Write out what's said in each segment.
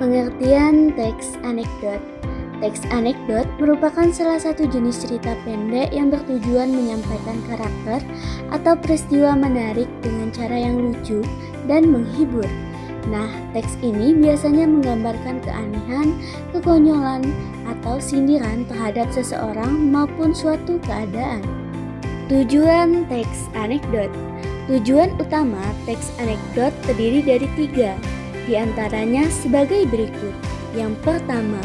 Pengertian teks anekdot. Teks anekdot merupakan salah satu jenis cerita pendek yang bertujuan menyampaikan karakter atau peristiwa menarik dengan cara yang lucu dan menghibur. Nah, teks ini biasanya menggambarkan keanehan, kekonyolan, atau sindiran terhadap seseorang maupun suatu keadaan. Tujuan teks anekdot. Tujuan utama teks anekdot terdiri dari 3, di antaranya sebagai berikut. Yang pertama,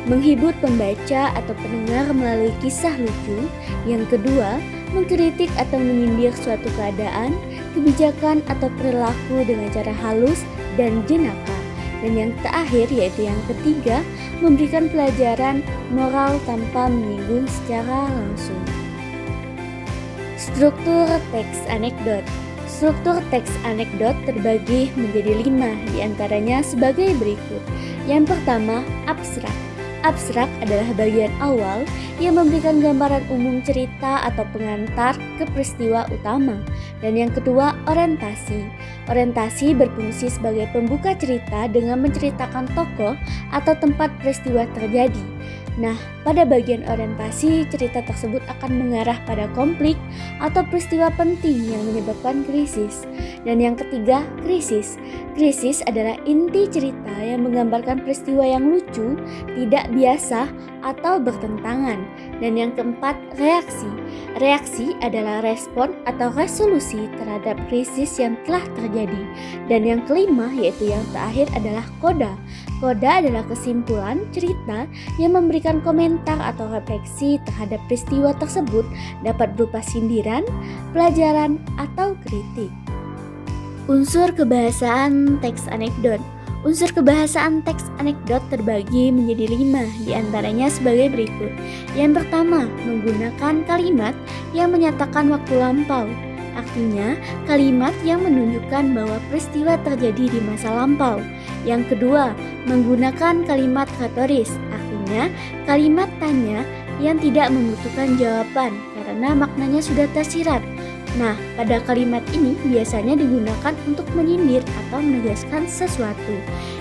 menghibur pembaca atau pendengar melalui kisah lucu. Yang kedua, mengkritik atau menyindir suatu keadaan, kebijakan atau perilaku dengan cara halus dan jenaka. Dan yang terakhir yaitu yang ketiga, memberikan pelajaran moral tanpa menyinggung secara langsung. Struktur teks anekdot. Struktur teks anekdot terbagi menjadi 5, diantaranya sebagai berikut. Yang pertama, abstrak. Abstrak adalah bagian awal yang memberikan gambaran umum cerita atau pengantar ke peristiwa utama. Dan yang kedua, orientasi. Orientasi berfungsi sebagai pembuka cerita dengan menceritakan tokoh atau tempat peristiwa terjadi. Nah, pada bagian orientasi, cerita tersebut akan mengarah pada konflik atau peristiwa penting yang menyebabkan krisis. Dan yang ketiga, krisis. Krisis adalah inti cerita yang menggambarkan peristiwa yang lucu, tidak biasa, atau bertentangan. Dan yang keempat, reaksi. Reaksi adalah respon atau resolusi terhadap krisis yang telah terjadi. Dan yang kelima, yaitu yang terakhir adalah koda. Koda adalah kesimpulan cerita yang memberikan komentar atau refleksi terhadap peristiwa tersebut, dapat berupa sindiran, pelajaran, atau kritik. Unsur kebahasaan teks anekdot. Unsur kebahasaan teks anekdot terbagi menjadi 5, diantaranya sebagai berikut. Yang pertama, menggunakan kalimat yang menyatakan waktu lampau. Artinya, kalimat yang menunjukkan bahwa peristiwa terjadi di masa lampau. Yang kedua, menggunakan kalimat retoris. Artinya, kalimat tanya yang tidak membutuhkan jawaban karena maknanya sudah tersirat. Nah, pada kalimat ini biasanya digunakan untuk menyindir atau menegaskan sesuatu.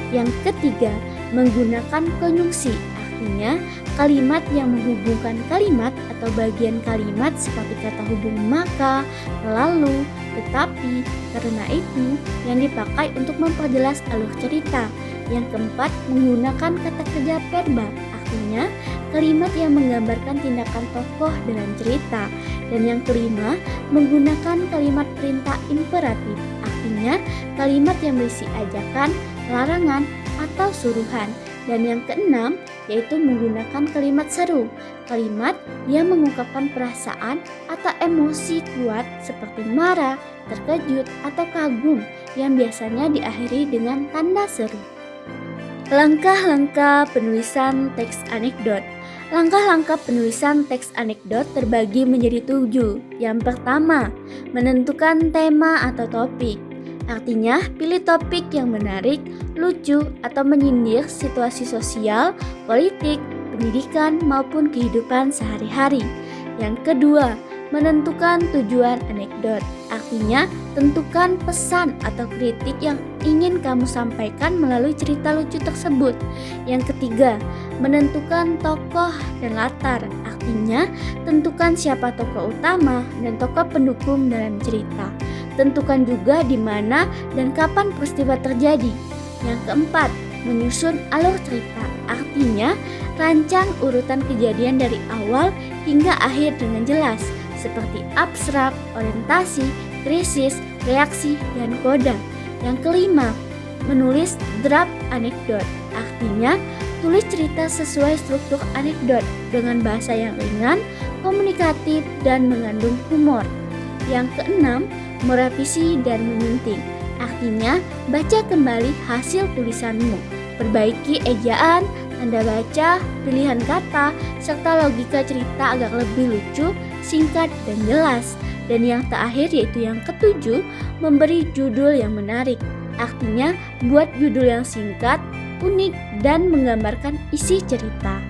Yang ketiga, menggunakan konjungsi. Artinya, kalimat yang menghubungkan kalimat atau bagian kalimat seperti kata hubung maka, lalu, tetapi, karena itu yang dipakai untuk memperjelas alur cerita. Yang keempat, menggunakan kata kerja verba. Artinya, kalimat yang menggambarkan tindakan tokoh dalam cerita. Dan yang kelima, menggunakan kalimat perintah imperatif. Artinya, kalimat yang berisi ajakan, larangan, atau suruhan. Dan yang keenam, yaitu menggunakan kalimat seru. Kalimat yang mengungkapkan perasaan atau emosi kuat seperti marah, terkejut, atau kagum yang biasanya diakhiri dengan tanda seru. Langkah-langkah penulisan teks anekdot. Langkah-langkah penulisan teks anekdot terbagi menjadi 7. Yang pertama, menentukan tema atau topik. Artinya, pilih topik yang menarik, lucu, atau menyindir situasi sosial, politik, pendidikan, maupun kehidupan sehari-hari. Yang kedua, menentukan tujuan anekdot. Artinya, tentukan pesan atau kritik yang ingin kamu sampaikan melalui cerita lucu tersebut. Yang ketiga, menentukan tokoh dan latar. Artinya, tentukan siapa tokoh utama dan tokoh pendukung dalam cerita. Tentukan juga di mana dan kapan peristiwa terjadi. Yang keempat, menyusun alur cerita. Artinya, rancang urutan kejadian dari awal hingga akhir dengan jelas, seperti abstrak, orientasi, krisis, reaksi, dan koda. Yang kelima, menulis draft anekdot. Artinya, tulis cerita sesuai struktur anekdot dengan bahasa yang ringan, komunikatif, dan mengandung humor. Yang keenam, merevisi dan menyunting. Artinya, baca kembali hasil tulisanmu, perbaiki ejaan, tanda baca, pilihan kata, serta logika cerita agar lebih lucu, singkat, dan jelas. Dan yang terakhir yaitu yang ketujuh, memberi judul yang menarik. Artinya, buat judul yang singkat, unik, dan menggambarkan isi cerita.